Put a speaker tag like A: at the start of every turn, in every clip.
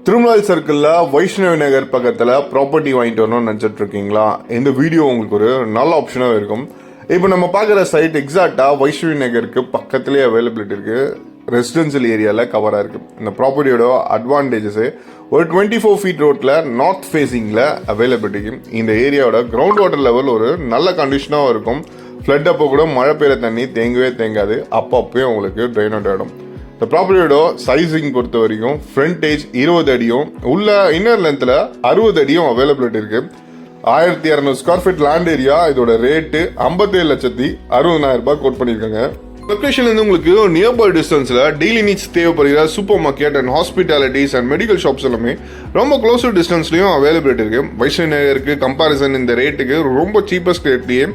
A: திருமலால் சர்க்கிளில் வைஷ்ணவி நகர் பக்கத்தில் ப்ராப்பர்ட்டி வாங்கிட்டு வரணும்னு நினச்சிட்டு இருக்கீங்களா? இந்த வீடியோ உங்களுக்கு ஒரு நல்ல ஆப்ஷனாக இருக்கும். இப்போ நம்ம பார்க்குற சைட் எக்ஸாக்டாக வைஷ்ணவி நகருக்கு பக்கத்துலேயே அவைலபிலிட்டி இருக்குது. ரெசிடென்சியல் ஏரியாவில் கவராக இருக்குது. இந்த ப்ராப்பர்ட்டியோட அட்வான்டேஜஸு ஒரு 24 ஃபீட் ரோட்டில் நார்த் ஃபேஸிங்கில் அவைலபிலிட்டி. இந்த ஏரியாவோட கிரவுண்ட் வாட்டர் லெவல் ஒரு நல்ல கண்டிஷனாகவும் இருக்கும். ஃப்ளட் அப்போ கூட மழை பெய்கிற தண்ணி தேங்காது. அப்பப்போ உங்களுக்கு ட்ரெயின் அவுட் ஆகிடும். இந்த ப்ராப்பர்ட்டியோட சைஸிங் பொறுத்த வரைக்கும் ஃப்ரண்டேஜ் 20 அடியும் உள்ள இன்னர் லென்த்தில் 60 அடியும் அவைலபிலிட்டி இருக்கு. 1200 ஸ்கொயர் ஃபீட் லேண்ட் ஏரியா. இதோட ரேட்டு 57,60,000 கோட் பண்ணியிருக்காங்க. லொக்கேஷன் வந்து உங்களுக்கு நியர்பை டிஸ்டன்ஸில் டெய்லி நீட்ஸ் தேவைப்படுகிற super market and hospitalities and medical shops எல்லாமே ரொம்ப க்ளோஸர் டிஸ்டன்ஸ்லையும் அவைலபிலிட்டி இருக்குது. வைஷ்ணவி நகருக்கு கம்பாரிசன் இந்த ரேட்டுக்கு ரொம்ப சீப்பஸ்ட் ரேட்லேயே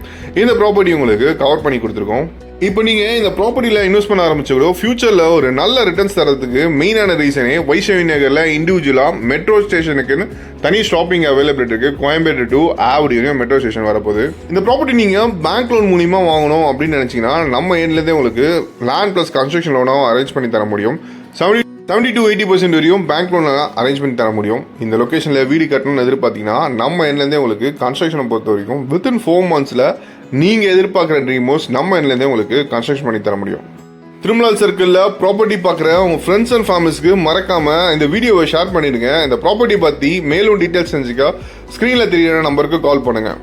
A: இந்த ப்ராப்பர்ட்டி உங்களுக்கு கவர் பண்ணி கொடுத்துருக்கோம். இப்போ நீங்கள் இந்த ப்ராப்பர்ட்டியில் இன்வெஸ்ட் பண்ண ஆரம்பிச்சோ ஃபியூச்சரில் ஒரு நல்ல ரிட்டர்ன்ஸ் தரதுக்கு மெயினான ரீசனே வைஷ்ணவி நகரில் இண்டிவிஜுவலாக மெட்ரோ ஸ்டேஷனுக்குன்னு தனி ஸ்டாப்பிங் அவைலபிலிட்டி இருக்குது. கோயம்பேடு டு ஆவடியும் மெட்ரோ ஸ்டேஷன் வரப்போகுது. இந்த ப்ராப்பர்ட்டி நீங்கள் பேங்க் லோன் மூலிமா வாங்கணும் அப்படின்னு நினச்சிங்கன்னா நம்ம எண்ட்லேருந்தே உங்களுக்கு லேண்ட் ப்ளஸ் கன்ஸ்ட்ரக்ஷன் லோனாகவும் அரேஞ்ச் பண்ணி தர முடியும். 70 to 80% வரையும் பேங்க் லோன் அரேஞ்ச் பண்ணி தர முடியும். இந்த லொக்கேஷனில் வீடு கட்டணும்னு எதிர்பார்த்தீங்கன்னா நம்ம எண்ட்லேருந்தே உங்களுக்கு கன்ஸ்ட்ரக்ஷனை பொறுத்த வரைக்கும் வித்தின் 4 months நீங்கள் எதிர்பார்க்குற ட்ரீம் ஹவுஸ் நம்ம எண்ட்லேருந்தே உங்களுக்கு கன்ஸ்ட்ரக்ஷன் பண்ணி தர முடியும். திருமலால் சர்க்கிளில் ப்ராப்பர்ட்டி பார்க்குற உங்கள் ஃப்ரெண்ட்ஸ் அண்ட் ஃபேமிலிஸ்க்கு மறக்காமல் இந்த வீடியோவை ஷேர் பண்ணிடுங்க. இந்த ப்ராப்பர்ட்டி பற்றி மேலும் டீட்டெயில்ஸ் தெரிஞ்சுக்க ஸ்க்ரீனில் தெரியிற நம்பருக்கு கால் பண்ணுங்கள்.